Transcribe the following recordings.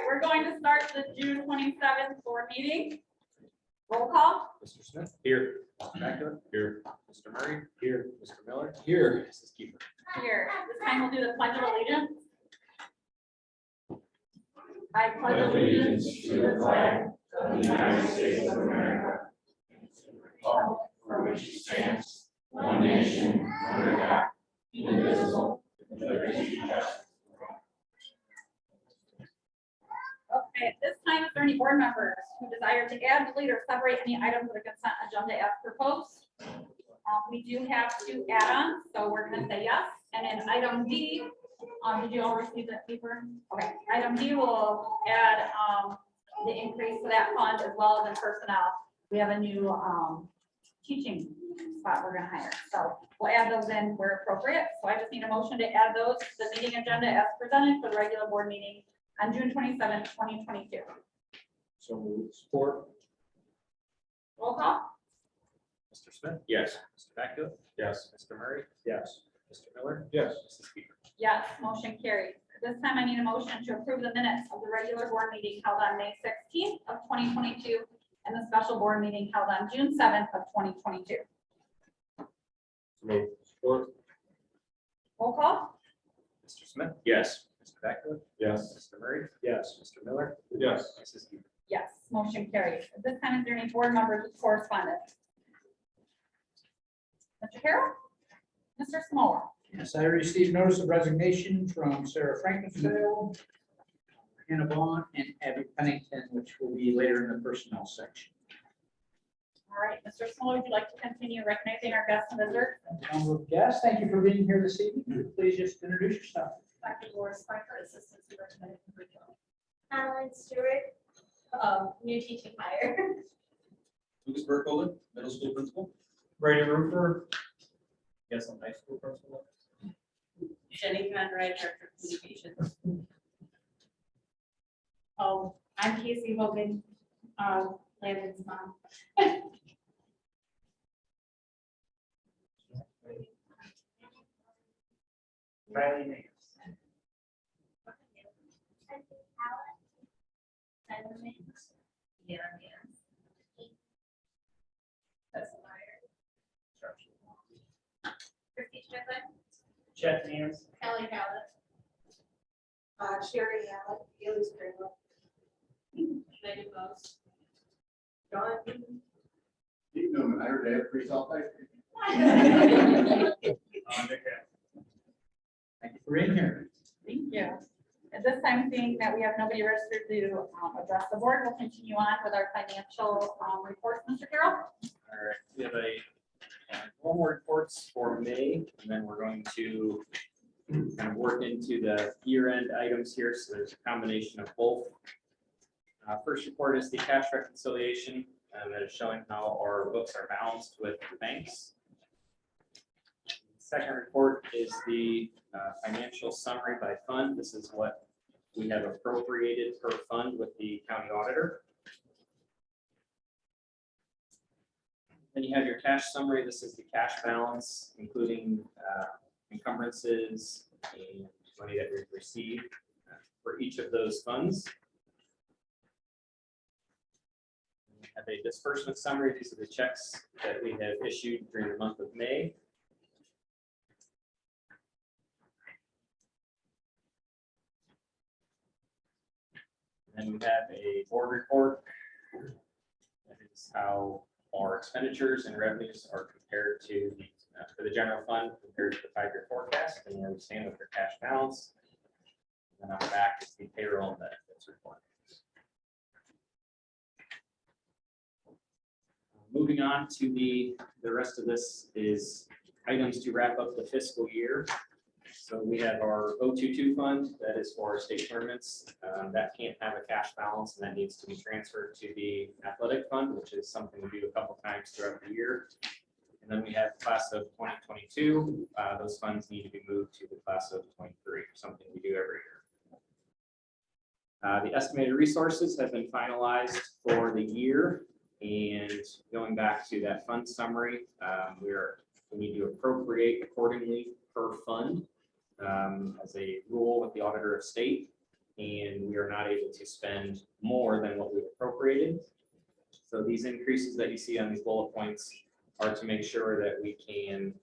we're going to start the June 27th board meeting. Roll call. Mr. Smith? Here. Mr. Becker? Here. Mr. Murray? Here. Mr. Miller? Here. Mrs. Keeper? Here. This time we'll do the pledge of allegiance. I pledge allegiance to the flag of the United States of America, for which it stands, one nation, under God, indivisible, with liberty and justice. Okay, at this time, is there any board members who desire to add, delete, or separate any items of the consent agenda as proposed? We do have 2 add-ons, so we're going to say yes. And then item D, did you all receive that paper? Okay, item D will add the increase to that fund as well as in personnel. We have a new teaching spot we're going to hire, so we'll add those in where appropriate. So I just need a motion to add those to the meeting agenda as presented for the regular board meeting on June 27th, 2022. So moved. Support. Roll call. Mr. Smith? Yes. Mr. Becker? Yes. Mr. Murray? Yes. Mr. Miller? Yes. Mrs. Keeper? Yes, motion carries. At this time, I need a motion to approve the minutes of the regular board meeting held on May 16th of 2022 and the special board meeting held on June 7th of 2022. Moved. Support. Roll call. Mr. Smith? Yes. Mr. Becker? Yes. Mr. Murray? Yes. Mr. Miller? Yes. Mrs. Keeper? Yes, motion carries. At this time, is there any board members with correspondence? Mr. Carroll? Mr. Smola? Yes, I received notice of resignation from Sarah Frankenfield, Hannah Vaughn, and Abby Pennington, which will be later in the personnel section. All right, Mr. Smola, would you like to continue recognizing our guests and visitors? Number of guests, thank you for being here this evening. Please just introduce yourself. Dr. Doris Pfeiffer, Assistant Superintendent of Curriculum. Alan Stewart. New teaching hire. Lucas Burkholder, middle school principal. Brady Roofer? Yes, I'm high school principal. Jenny Conrad, Director of Communications. I'm Casey Hogan, Landon's mom. Riley Nance. Yeah, That's a liar. Christy Strickland. Chet Nance. Kelly Hallett. Sherry Allen, Haley Springle. Megan Bose. Dawn. Keep doing it. I heard they have free salt ice cream. Thank you for being here. Thank you. At this time, seeing that we have nobody registered to address the board, we'll continue on with our financial reports. Mr. Carroll? All right, we have normal reports for May, and then we're going to kind of work into the year-end items here, so there's a combination of both. First report is the cash reconciliation, and that is showing how our books are balanced with the banks. Second report is the financial summary by fund. This is what we have appropriated per fund with the county auditor. Then you have your cash summary. This is the cash balance, including encumbrances and money that we've received for each of those funds. We have a disbursement summary. These are the checks that we have issued during the month of May. And we have a board report. That is how our expenditures and revenues are compared to the for the general fund compared to the 5-year forecast, and where we stand with our cash balance. And on the back is the payroll and benefits report. Moving on to the rest of this is items to wrap up the fiscal year. So we have our 022 fund that is for our state tournaments. That can't have a cash balance, and that needs to be transferred to the athletic fund, which is something we do a couple times throughout the year. And then we have class of 2022. Those funds need to be moved to the class of 23, something we do every year. The estimated resources have been finalized for the year, and going back to that fund summary, we need to appropriate accordingly per fund as a rule with the auditor of state. and we are not able to spend more than what we've appropriated. So these increases that you see on these bullet points are to make sure that we can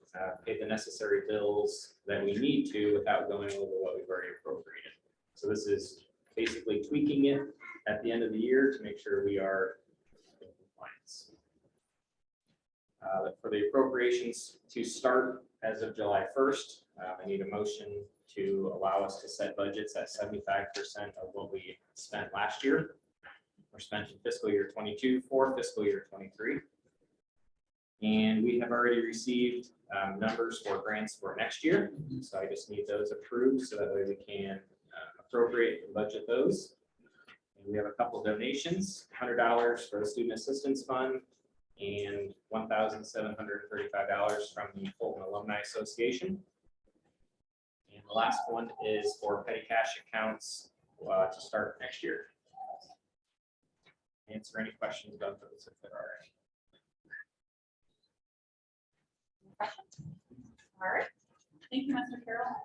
pay the necessary bills that we need to without going over what we've already appropriated. So this is basically tweaking it at the end of the year to make sure we are in compliance. For the appropriations to start as of July 1st, I need a motion to allow us to set budgets at 75% of what we spent last year or spent in fiscal year 22 for fiscal year 23. And we have already received numbers for grants for next year. So I just need those approved so that way we can appropriate and budget those. And we have a couple donations, $100 for the Student Assistance Fund and $1,735 from the Fulton Alumni Association. And the last one is for petty cash accounts to start next year. Answer any questions about those if there are any. Questions? All right, thank you, Mr. Carroll.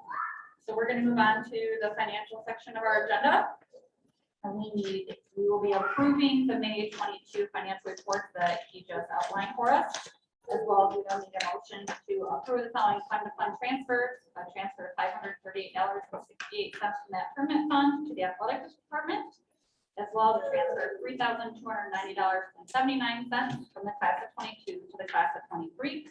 So we're going to move on to the financial section of our agenda. And we will be approving the May 22 financial reports that he just outlined for us, as well as we will need a motion to approve the following fund-to-fund transfers, a transfer of $538.68 from that permit fund to the athletics department, as well as a transfer of $3,290.79 from the class of 22 to the class of 23.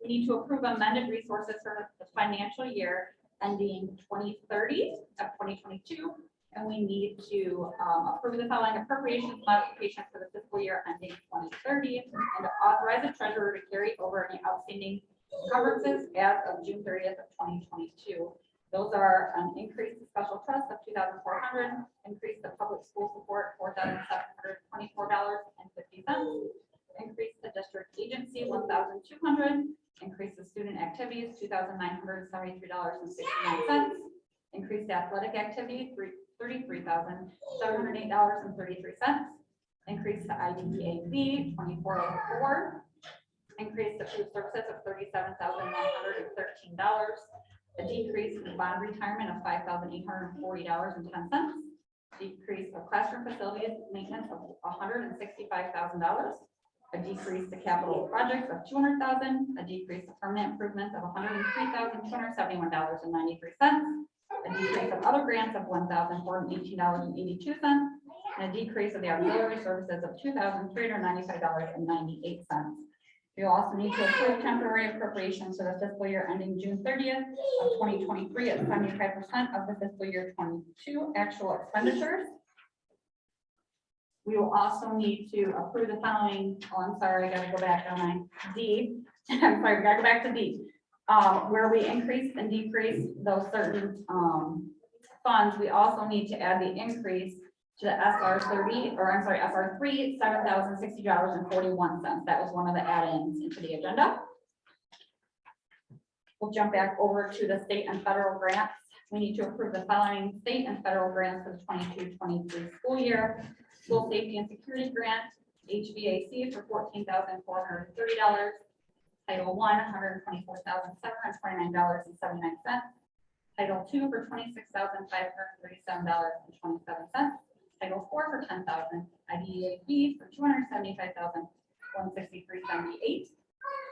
We need to approve amended resources for the financial year ending 2030 of 2022. And we need to approve the following appropriations modifications for the fiscal year ending 2030 and to authorize the treasurer to carry over any outstanding encumbrances as of June 30th of 2022. Those are an increase to special trust of $2,400, increase the public school support $4,724.50, increase the district agency $1,200, increase the student activities $2,973.69, increase the athletic activity $33,708.33, increase the IDEA fee $2,404, increase the food services of $37,113, a decrease in the bond retirement of $5,840.10, decrease of classroom facilities maintenance of $165,000, a decrease to capital projects of $200,000, a decrease to permanent improvements of $103,271.93, a decrease of other grants of $1,418.82, and a decrease of the auxiliary services of $2,395.98. You also need to approve temporary appropriations for the fiscal year ending June 30th of 2023 at 75% of the fiscal year 22 actual expenditures. We will also need to approve the following, I'm sorry, I gotta go back on my D. I'm sorry, we gotta go back to D. Where we increase and decrease those certain funds, we also need to add the increase to the SR3, $7,060.41. That was one of the add-ins into the agenda. We'll jump back over to the state and federal grants. We need to approve the following state and federal grants for the 22-23 school year. School safety and security grant, HVAC for $14,430. Title I, $124,729.79. Title II for $26,537.27. Title IV for $10,000. IDEA fee for $275,163.78.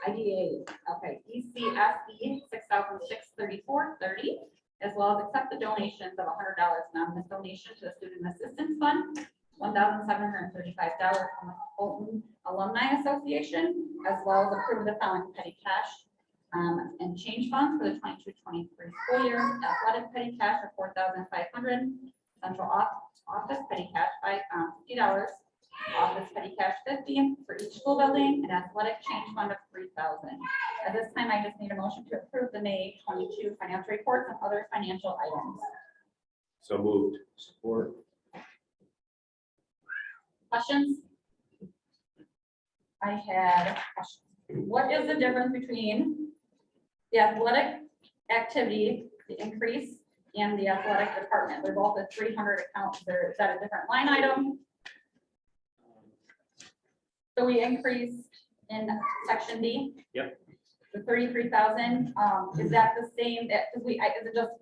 IDEA, okay, ECSE $6,634.30, as well as accept the donations of $100 anonymous donation to the Student Assistance Fund, $1,735 from the Fulton Alumni Association, as well as approve the following petty cash and change funds for the 22-23 school year. Athletic petty cash of $4,500, central office petty cash $50, office petty cash $50 for each school building, and athletic change fund of $3,000. At this time, I just need a motion to approve the May 22 financial reports and other financial items. So moved. Support. Questions? I had questions. What is the difference between the athletic activity, the increase, and the athletic department? They're both at 300 accounts. Is that a different line item? So we increased in section D. Yep. The 33,000. Is that the same? That because is it just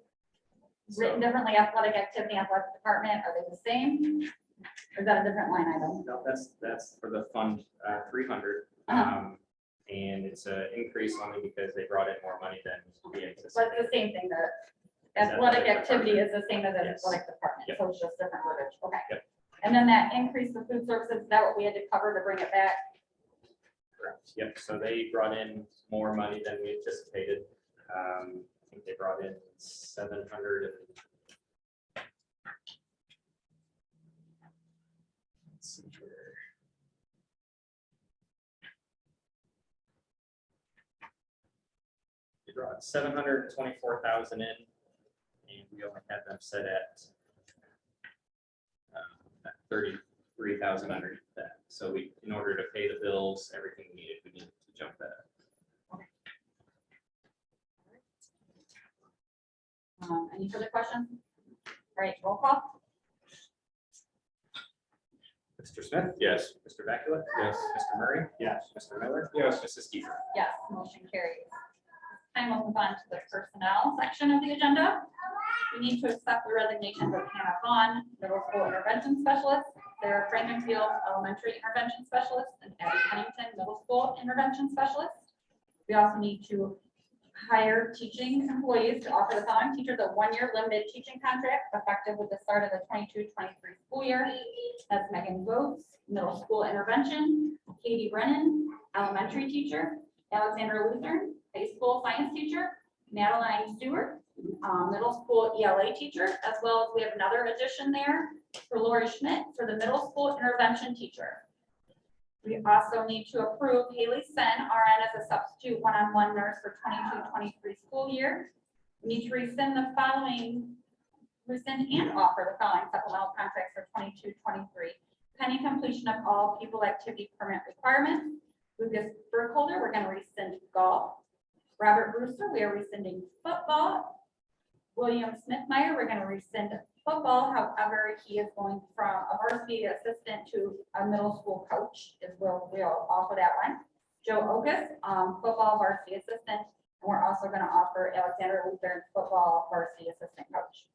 Written differently, athletic activity, athletic department, are they the same? Or is that a different line item? No, that's for the fund, 300. Uh-huh. And it's an increase only because they brought in more money than we But it's anticipated. the same thing, the Is athletic athletic activity is department. the same as the Yes. athletic department, Yep. so it's just different verbiage, okay. Yep. And then that increase in food services, is that what we had to cover to bring it back? Correct. Yep, so they brought in more money than we anticipated. I think they brought in 700 and. Let's see here. They brought 724,000 in, and we only had them set at 33,000 underneath that. So we, in order to pay the bills, everything we needed to jump that up. Any further questions? All right, roll call. Mr. Smith? Yes. Mr. Bakula? Yes. Mr. Murray? Yes. Mr. Miller? Yes. Mrs. Kiefer? Yes, motion carries. Time we'll move on to the personnel section of the agenda. We need to accept the resignations of Hannah Vaughn, middle school intervention specialist, Sarah Frankenfield, elementary intervention specialist, and Abby Pennington, middle school intervention specialist. We also need to hire teaching employees to offer the following teachers a one-year limited teaching contract effective with the start of the 22-23 school year. That's Megan Goetz, middle school intervention, Katie Brennan, elementary teacher, Alexander Lutheran, high school science teacher, Madeline Stewart, middle school ELA teacher, as well as we have another addition there for Lori Schmidt for the middle school intervention teacher. We also need to approve Haley Sen, RN, as a substitute one-on-one nurse for 22-23 school year. We need to rescind and offer the following supplemental contracts for 22-23, pending completion of all pupil activity permit requirements. Lucas Burkholder, we're going to rescind golf. Robert Brewster, we are rescinding football. William Smithmeyer, we're going to rescind football. However, he is going from a varsity assistant to a middle school coach, is we'll offer that one. Joe Ogus, football varsity assistant, and we're also going to offer Alexander Lutheran football varsity assistant coach.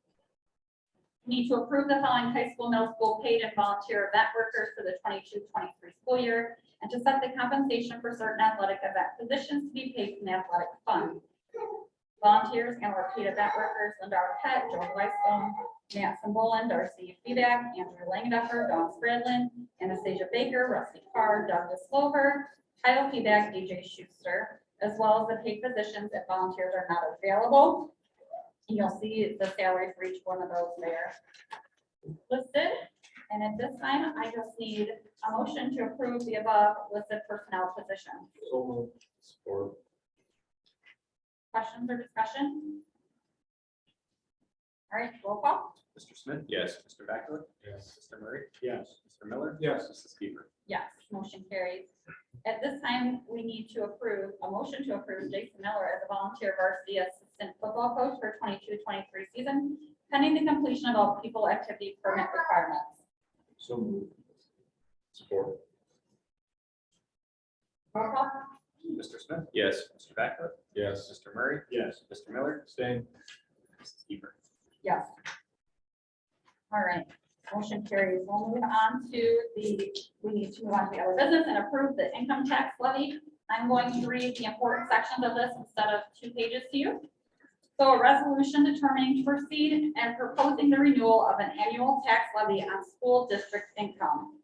We need to approve the following high school, middle school paid and volunteer event workers for the 22-23 school year, and to set the compensation for certain athletic event positions to be paid from the athletic fund. Volunteers and or paid event workers: Linda Arquette, Joe Lystone, Matt Sambolin, Darcy Feeback, Andrew Langduffer, Dawn Spradlin, Anastasia Baker, Rusty Carr, Douglas Slover, Kyle Feeback, DJ Schuster, as well as the paid positions if volunteers are not available. And you'll see the salary for each one of those there listed. And at this time, I just need a motion to approve the above listed personnel positions. Support. Questions or discussion? All right, roll call. Mr. Smith? Yes. Mr. Bakula? Yes. Mr. Murray? Yes. Mr. Miller? Yes. Mrs. Kiefer? Yes, motion carries. At this time, we need to approve, a motion to approve Jason Miller as a volunteer varsity assistant football coach for 22-23 season, pending the completion of all pupil activity permit requirements. So moved. Support. Roll call. Mr. Smith? Yes. Mr. Bakula? Yes. Mr. Murray? Yes. Mr. Miller? Same. Mrs. Kiefer? Yes. All right, motion carries. We'll move on to we need to move on to the other business and approve the income tax levy. I'm going to read the important sections of this instead of 2 pages to you. So a resolution determining to proceed and proposing the renewal of an annual tax levy on school district income.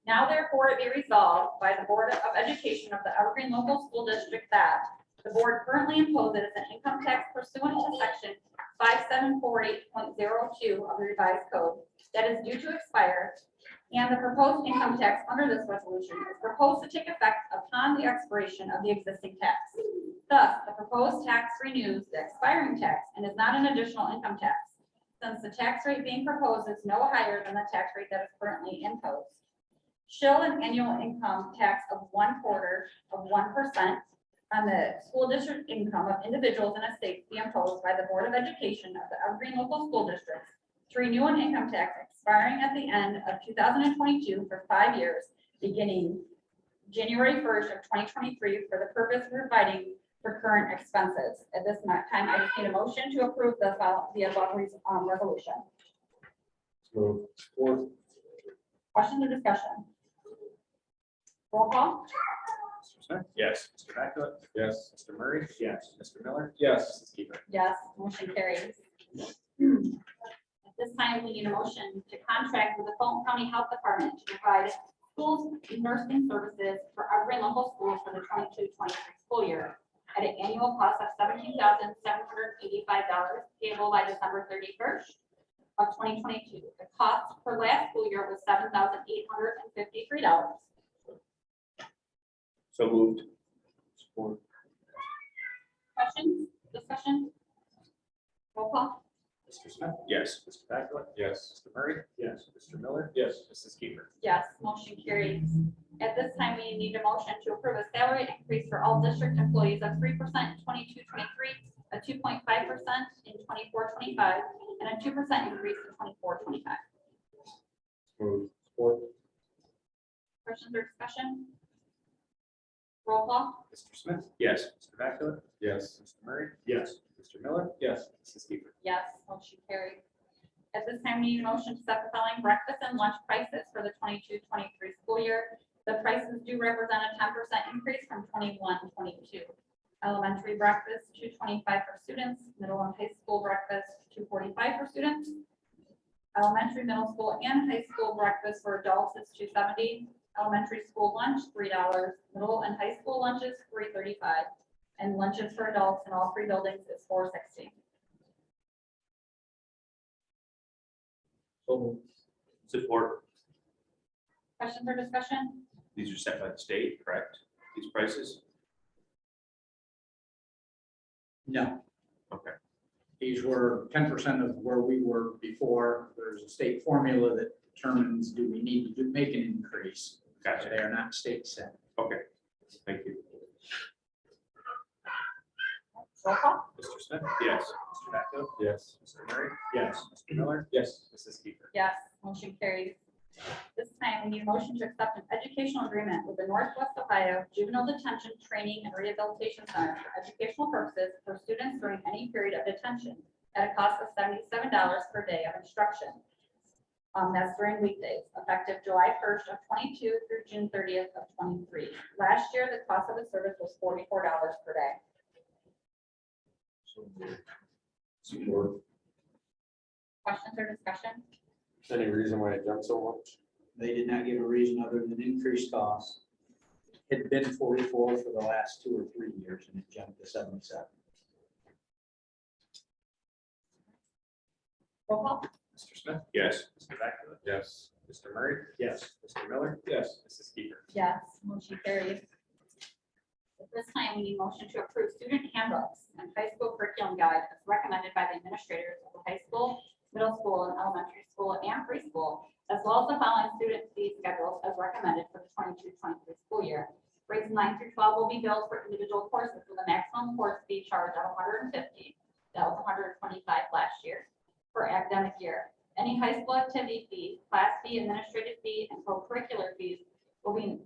Now therefore it be resolved by the Board of Education of the Evergreen Local School District that the board currently imposes an income tax pursuant to section 5748.02 of the revised code that is due to expire, and the proposed income tax under this resolution is proposed to take effect upon the expiration of the existing tax. Thus, the proposed tax renews the expiring tax and is not an additional income tax, since the tax rate being proposed is no higher than the tax rate that is currently imposed. Shall an annual income tax of 1/4% on the school district income of individuals and estates be imposed by the Board of Education of the Evergreen Local School District to renew an income tax expiring at the end of 2022 for 5 years, beginning January 1st of 2023, for the purpose of providing for current expenses. At this time, I just need a motion to approve the above resolution. Support. Questions or discussion? Roll call? Mr. Smith? Yes. Mr. Backwood? Yes. Mr. Murray? Yes. Mr. Miller? Yes. Mrs. Keeper? Yes, motion carries. At this time, we need a motion to contract with the Fulton County Health Department to provide schools nursing services for Evergreen local schools for the 22-23 school year at an annual cost of $17,785 payable by December 31st of 2022. The cost for last school year was $7,853. So moved. Support. Questions, discussion? Roll call? Mr. Smith? Yes. Mr. Backwood? Yes. Mr. Murray? Yes. Mr. Miller? Yes. Mrs. Keeper? Yes, motion carries. At this time, we need a motion to approve a salary increase for all district employees of 3% in 22-23, a 2.5% in 24-25, and a 2% increase in 24-25. Moved. Support. Questions or discussion? Roll call? Mr. Smith? Yes. Mr. Backwood? Yes. Mr. Murray? Yes. Mr. Miller? Yes. Mrs. Keeper? Yes, motion carries. At this time, we need a motion to set the following breakfast and lunch prices for the 22-23 school year. The prices do represent a 10% increase from 21-22. Elementary breakfast, $2.25 for students, middle and high school breakfast, $2.45 for students. Elementary, middle school, and high school breakfast for adults is $2.70. Elementary school lunch, $3. Middle and high school lunches, $3.35. And lunches for adults in all three buildings is $4.60. So moved. Support. Questions or discussion? These are set by the state, correct? These prices? No. Okay. These were 10% of where we were before. There's a state formula that determines do we need to make an increase. Gotcha. They are not state set. Okay. Thank you. Roll call? Mr. Smith? Yes. Mr. Backwood? Yes. Mr. Murray? Yes. Mr. Miller? Yes. Mrs. Keeper? Yes, motion carries. This time, we need a motion to accept an educational agreement with the Northwest Ohio Juvenile Detention Training and Rehabilitation Center for educational purposes for students during any period of detention at a cost of $77 per day of instruction. That's during weekdays, effective July 1st of 22 through June 30th of 23. Last year, the cost of the service was $44 per day. Support. Questions or discussion? Any reason why it jumped so much? They did not give a reason other than increased costs. It had been 44 for the last 2 or 3 years and it jumped to 77. Roll call? Mr. Smith? Yes. Mr. Backwood? Yes. Mr. Murray? Yes. Mr. Miller? Yes. Mrs. Keeper? Yes, motion carries. At this time, we need a motion to approve student handbooks and high school curriculum guide as recommended by the administrators of the high school, middle school, and elementary school and preschool, as well as the following student fee schedules as recommended for the 22-23 school year. Grades 9 through 12 will be billed for individual courses with a maximum course fee charge of $150. That was $125 last year per academic year. Any high school activity fee, class fee, administrative fee, and co-curricular fees will be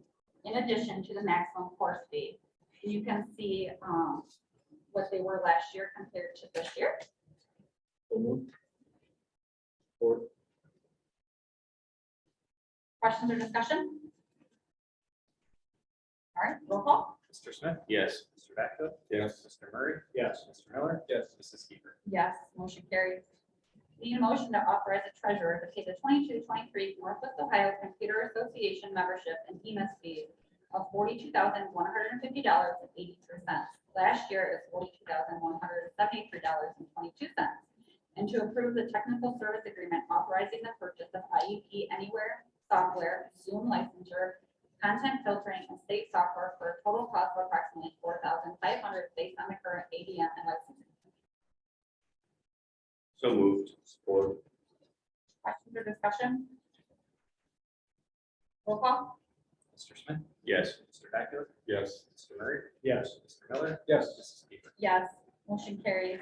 in addition to the maximum course fee. You can see what they were last year compared to this year. So moved. Support. Questions or discussion? All right, roll call. Mr. Smith? Yes. Mr. Backwood? Yes. Mr. Murray? Yes. Mr. Miller? Yes. Mrs. Keeper? Yes, motion carries. Need a motion to authorize the treasurer to pay the 22-23 Northwest Ohio Computer Association membership and EMIS fees of $42,150.83. Last year is $42,173.22. And to approve the technical service agreement authorizing the purchase of IEP Anywhere software, Zoom licensure, content filtering, and state software for a total cost of approximately $4,500 based on the current ADM and licensing. So moved. Support. Questions or discussion? Roll call? Mr. Smith? Yes. Mr. Backwood? Yes. Mr. Murray? Yes. Mr. Miller? Yes. Mrs. Keeper? Yes, motion carries.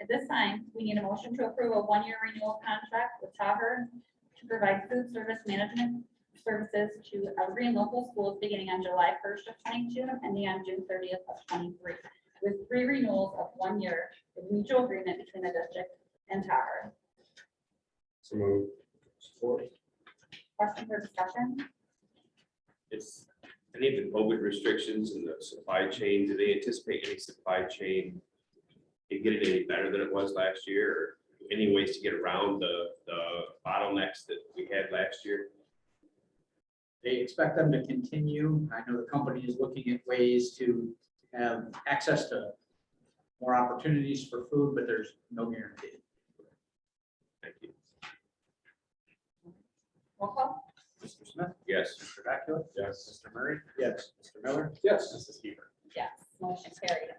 At this time, we need a motion to approve a one-year renewal contract with Taher to provide food service management services to Evergreen local schools beginning on July 1st of 22 and ending on June 30th of 23. with 3 renewals of 1 year with mutual agreement between the district and Tower. So move. Support. Questions or discussion? It's any of the COVID restrictions and the supply chain, do they anticipate any supply chain? It getting any better than it was last year, or any ways to get around the bottlenecks that we had last year? They expect them to continue. I know the company is looking at ways to have access to more opportunities for food, but there's no guarantee. Thank you. Roll call? Mr. Smith? Yes. Mr. Vacuum? Yes. Mr. Murray? Yes. Mr. Miller? Yes. Mrs. Keeper? Yes, motion carried.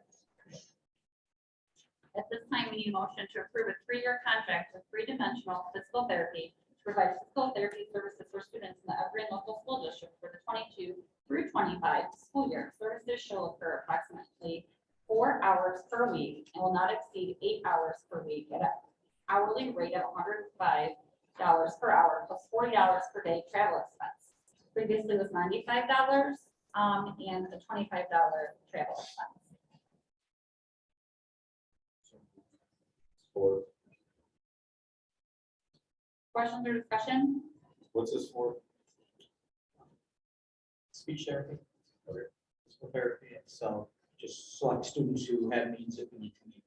At this time, we need a motion to approve a 3-year contract with 3-dimensional physical therapy to provide physical therapy services for students in the Evergreen local school district for the 22 through 25 school year. Services shall occur approximately 4 hours per week and will not exceed 8 hours per week at an hourly rate of $105 per hour plus $40 per day travel expense. Previously was $95 and a $25 travel expense. Support. Questions or discussion? What's this for? Speech therapy. Physical therapy. So just select students who have needs that we need to meet.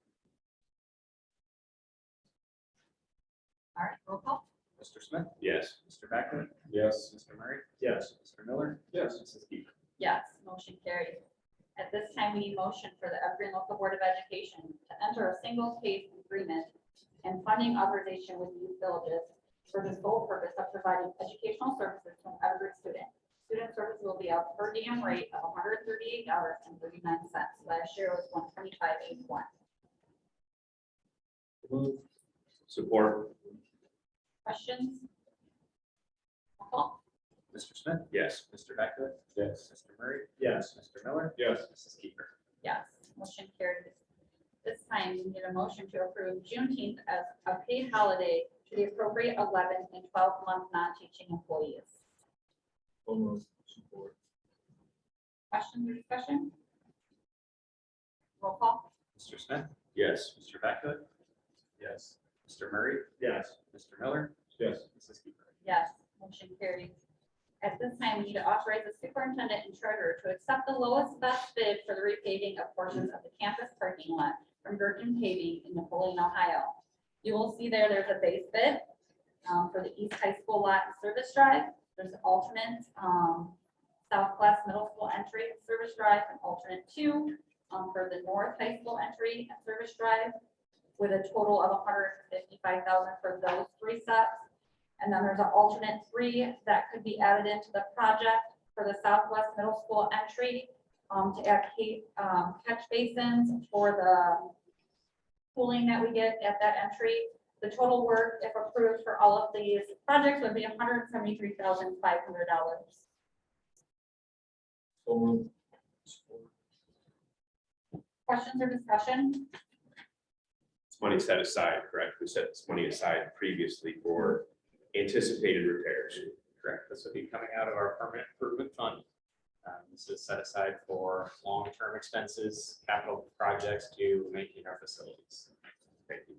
All right, roll call. Mr. Smith? Yes. Mr. Vacuum? Yes. Mr. Murray? Yes. Mr. Miller? Yes. Mrs. Keeper? Yes, motion carried. At this time, we need motion for the Evergreen Local Board of Education to enter a single case agreement and funding authorization with youth villages for the sole purpose of providing educational services to an Evergreen student. Student service will be a per diem rate of $138.39. Last year was $125.81. Move. Support. Questions? Roll call. Mr. Smith? Yes. Mr. Vacuum? Yes. Mr. Murray? Yes. Mr. Miller? Yes. Mrs. Keeper? Yes, motion carried. This time, we need a motion to approve Juneteenth as a paid holiday to the appropriate 11 and 12-month non-teaching employees. So move. Support. Questions or discussion? Roll call. Mr. Smith? Yes. Mr. Vacuum? Yes. Mr. Murray? Yes. Mr. Miller? Yes. Mrs. Keeper? Yes, motion carried. At this time, we need to authorize the superintendent and treasurer to accept the lowest best bid for the repaving of portions of the campus parking lot from Gherkin Paving in Napoleon, Ohio. You will see there's a base bid for the East High School lot and service drive. There's an alternate Southwest Middle School entry and service drive, and alternate 2 for the North High School entry and service drive, with a total of $155,000 for those 3 sets. And then there's an alternate 3 that could be added into the project for the Southwest Middle School entry to add catch basins for the cooling that we get at that entry. The total work, if approved for all of these projects, would be $173,500. So move. Questions or discussion? It's money set aside, correct? We set this money aside previously for anticipated repairs. Correct. This would be coming out of our permanent improvement fund. This is set aside for long-term expenses, capital projects to maintain our facilities. Thank you.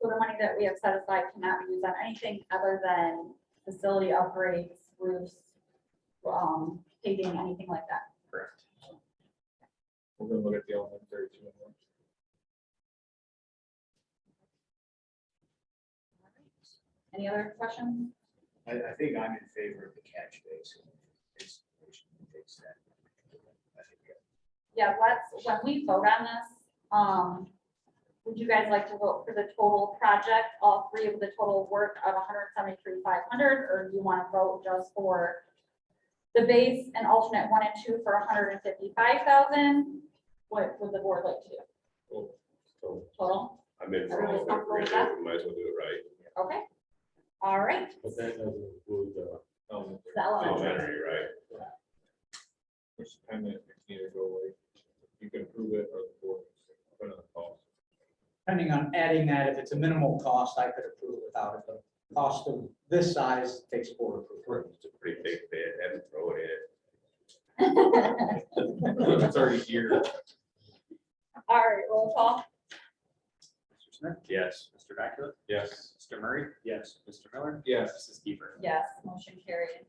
So the money that we have set aside cannot be used on anything other than facility upgrades, roofs, paving, anything like that. Correct. We're gonna look at the elementary too. Any other questions? I think I'm in favor of the catch basin. Fix that. I think, Yeah, when we vote on this, would you guys like to vote for the total project, all 3 of the total work of $173,500, or do you want to vote just for the base and alternate 1 and 2 for $155,000? What would the board like to do? So Total? I'm in for Everybody's all comfortable with of that? it. We might as well do it right. Okay. All right. But that doesn't include the The elementary. elementary, right? Which time that can either go away. You can approve it or the board. Put on the call. Depending on adding that, if it's a minimal cost, I could approve it without it. The cost of this size takes board approval. It's a pretty big bid. Have to throw it in. It's already here. All right, roll call. Mr. Smith? Yes. Mr. Backfield? Yes. Mr. Murray? Yes. Mr. Miller? Yes. Mrs. Kiefer? Yes, motion carried.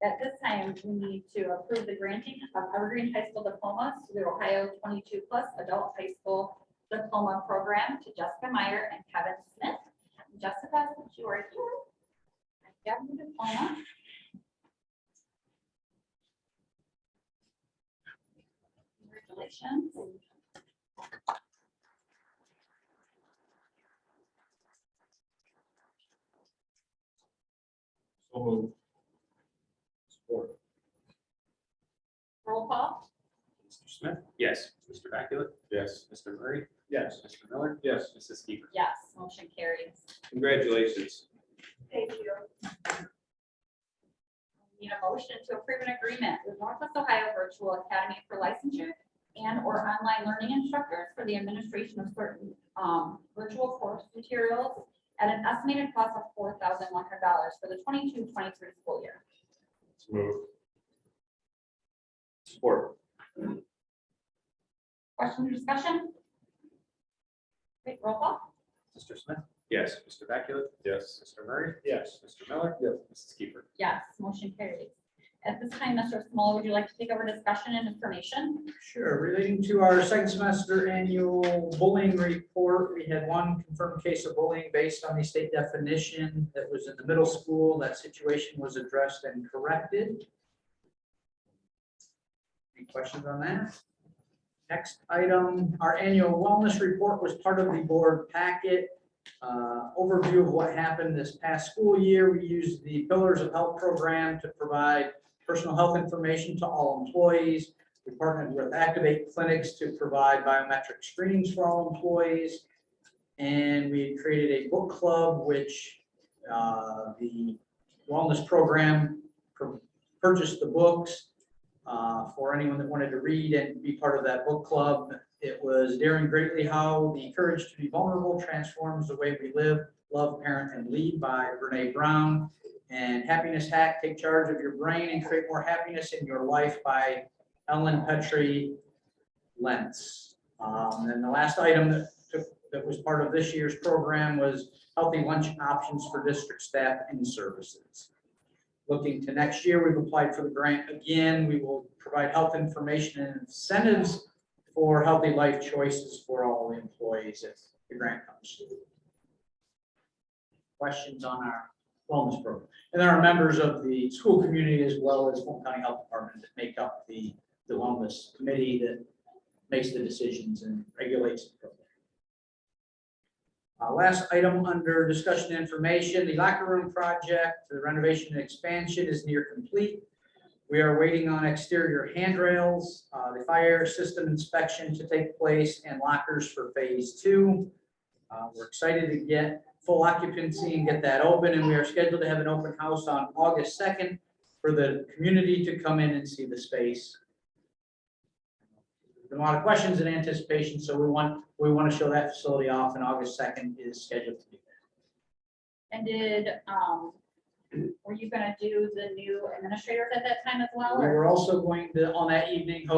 At this time, we need to approve the granting of Evergreen High School diplomas to the Ohio 22+ Adult High School Diploma Program to Jessica Meyer and Kevin Smith. Jessica, since you are here, I have the diploma. Congratulations. So moved. Support. Roll call. Mr. Smith? Yes. Mr. Backfield? Yes. Mr. Murray? Yes. Mr. Miller? Yes. Mrs. Kiefer? Yes, motion carries. Congratulations. Thank you. Need a motion to approve an agreement with Northwest Ohio Virtual Academy for licensure and/or online learning instructors for the administration of certain virtual course materials at an estimated cost of $4,100 for the 22-23 school year. So moved. Support. Question or discussion? Great, roll call. Mr. Smith? Yes. Mr. Backfield? Yes. Mr. Murray? Yes. Mr. Miller? Yes. Mrs. Kiefer? Yes, motion carries. At this time, Mr. Small, would you like to take over discussion and information? Sure, relating to our second semester annual bullying report, we had one confirmed case of bullying based on the state definition that was in the middle school. That situation was addressed and corrected. Any questions on that? Next item, our annual wellness report was part of the board packet. Overview of what happened this past school year. We used the Pillars of Health program to provide personal health information to all employees. We partnered with Activate Clinics to provide biometric screenings for all employees. And we created a book club, which the wellness program purchased the books for anyone that wanted to read and be part of that book club. It was daring greatly how the courage to be vulnerable transforms the way we live, love, parent, and lead by Brene Brown. And Happiness Hack, Take Charge of Your Brain and Create More Happiness in Your Life by Ellen Petrie Lentz. And the last item that was part of this year's program was healthy lunch options for district staff and services. Looking to next year, we've applied for the grant again. We will provide health information and incentives for healthy life choices for all the employees if the grant comes through. Questions on our wellness program? And there are members of the school community as well as Fulton County Health Department that make up the wellness committee that makes the decisions and regulates the program. Last item under discussion and information, the locker room project, the renovation and expansion is near complete. We are waiting on exterior handrails, the fire system inspection to take place, and lockers for phase 2. We're excited to get full occupancy and get that open, and we are scheduled to have an open house on August 2nd for the community to come in and see the space. There's been a lot of questions in anticipation, so we want to show that facility off, and August 2nd is scheduled to be there. And did, were you gonna do the new administrators at that time as well? We Or were also going to, on that evening,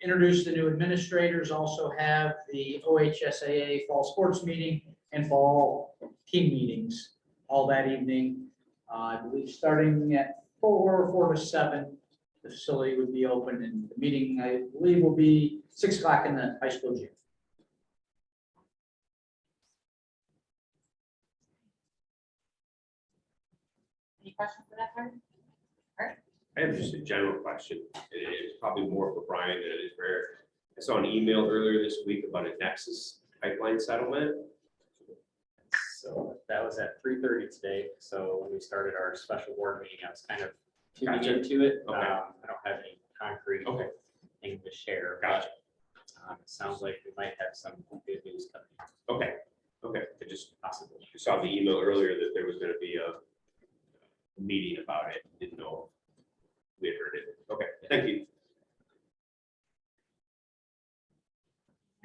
introduce the new administrators, also have the OHSAA fall sports meeting and fall team meetings all that evening. I believe starting at 4 to 7, the facility would be open, and the meeting, I believe, will be 6 o'clock in the high school gym. any questions for that part? I have just a general question. It's probably more for Brian than it is for Eric. I saw an email earlier this week about a Nexus pipeline settlement. So that was at 3:30 today. So when we started our special board meeting, I was kind of tuning Gotcha. into it. Okay. I don't have any concrete Okay. thing to share. Gotcha. It sounds like we might have some good news coming. Okay, okay. I just Possibly. saw the email earlier that there was going to be a meeting about it. Didn't know if we had heard it. Okay, thank you.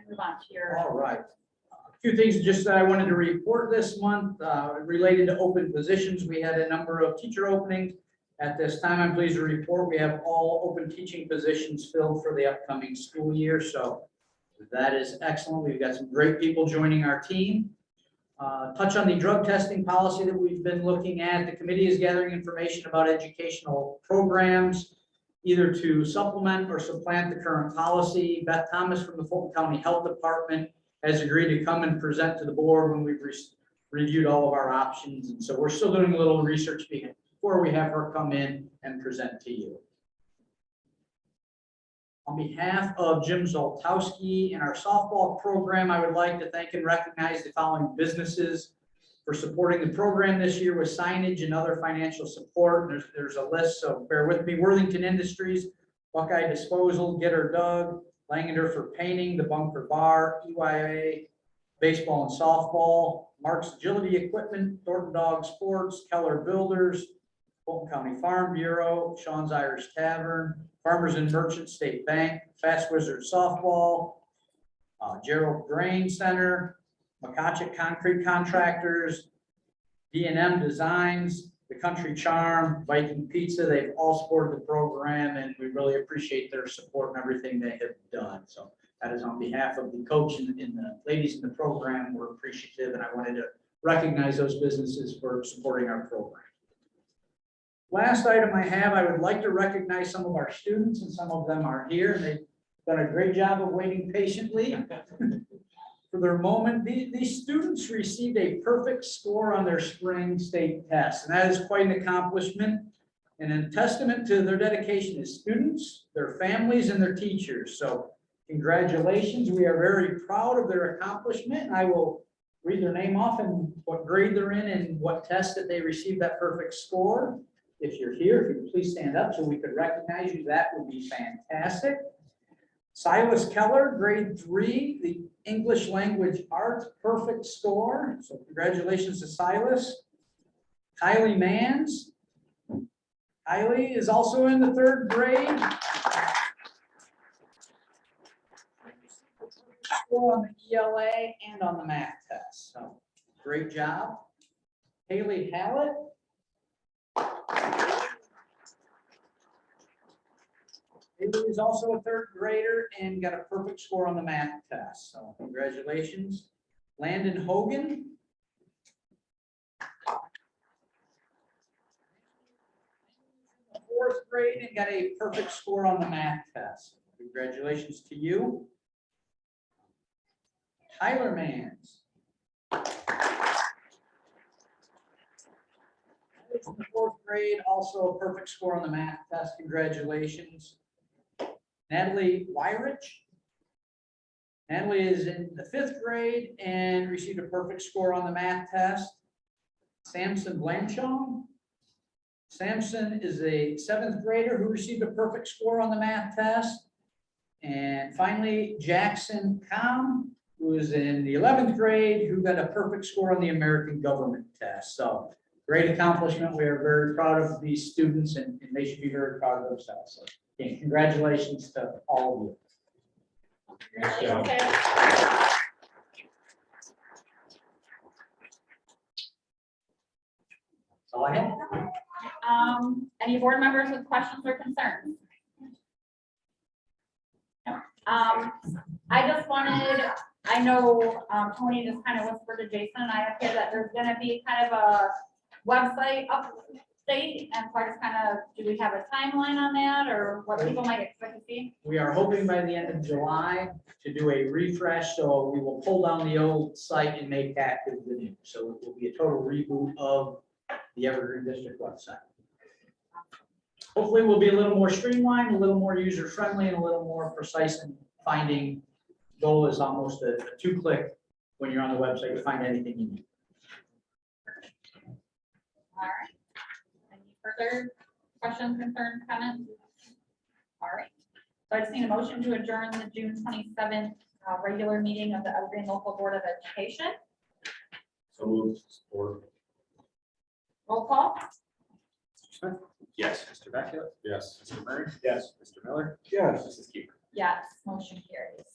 Move on to your, All right. A few things just that I wanted to report this month related to open positions. We had a number of teacher openings. At this time, I'm pleased to report we have all open teaching positions filled for the upcoming school year. So That is excellent. We've got some great people joining our team. Touch on the drug testing policy that we've been looking at. The committee is gathering information about educational programs, either to supplement or supplant the current policy. Beth Thomas from the Fulton County Health Department has agreed to come and present to the board when we've reviewed all of our options. And so we're still doing a little research before we have her come in and present to you. On behalf of Jim Zoltowski and our softball program, I would like to thank and recognize the following businesses for supporting the program this year with signage and other financial support. There's a list, so bear with me. Worthington Industries, Buckeye Disposal, Getter Doug, Langenderfer for painting, the Bunker Bar, EYA, baseball and softball, Mark's Agility Equipment, Thornton Dog Sports, Keller Builders, Fulton County Farm Bureau, Sean's Irish Tavern, Farmers and Merchant State Bank, Fast Wizard Softball, Gerald Grain Center, McCotchick Concrete Contractors, D&M Designs, The Country Charm, Viking Pizza. They've all supported the program, and we really appreciate their support and everything they have done. So that is on behalf of the coach and the ladies in the program. We're appreciative, and I wanted to recognize those businesses for supporting our program. Last item I would like to recognize some of our students, and some of them are here, and they've done a great job of waiting patiently for their moment. These students received a perfect score on their spring state test, and that is quite an accomplishment and a testament to their dedication as students, their families, and their teachers. So congratulations. We are very proud of their accomplishment. I will read their name off and what grade they're in and what test that they received that perfect score. If you're here, if you could please stand up so we could recognize you, that would be fantastic. Silas Keller, grade 3, the English Language Arts, perfect score. So congratulations to Silas. Kylie Mans. Kylie is also in the 3rd grade. Score on the ELA and on the math test. So great job. Haley Hallett. Haley is also a 3rd grader and got a perfect score on the math test. So congratulations. Landon Hogan. In the 4th grade and got a perfect score on the math test. Congratulations to you. Tyler Mans. In the 4th grade, also a perfect score on the math test. Congratulations. Natalie Wyrich. Natalie is in the 5th grade and received a perfect score on the math test. Samson Blanchard. Samson is a 7th grader who received a perfect score on the math test. And finally, Jackson Kahn, who is in the 11th grade, who got a perfect score on the American Government test. So great accomplishment. We are very proud of these students, and they should be very proud of themselves. So, again, congratulations to all of you. Nice job. That's all I have. Any board members with questions or concerns? No. I just wanted, I know Tony just kind of whispered to Jason and I up here that there's gonna be kind of a website update, and so I just kind of, do we have a timeline on that, or what people might expect to see? We are hoping by the end of July to do a refresh, so we will pull down the old site and make active the new. So it will be a total reboot of the Evergreen District website. Hopefully we'll be a little more streamlined, a little more user-friendly, and a little more precise in finding. Goal is almost a 2-click when you're on the website to find anything you need. All right. Any further questions, concerns, comments? All right. So I just need a motion to adjourn the June 27th regular meeting of the Evergreen Local Board of Education. So moved. Support. Roll call. Mr. Smith? Yes. Mr. Beckett? Yes. Mr. Murray? Yes. Mr. Miller? Yes. Mrs. Keeper? Yes, motion carries.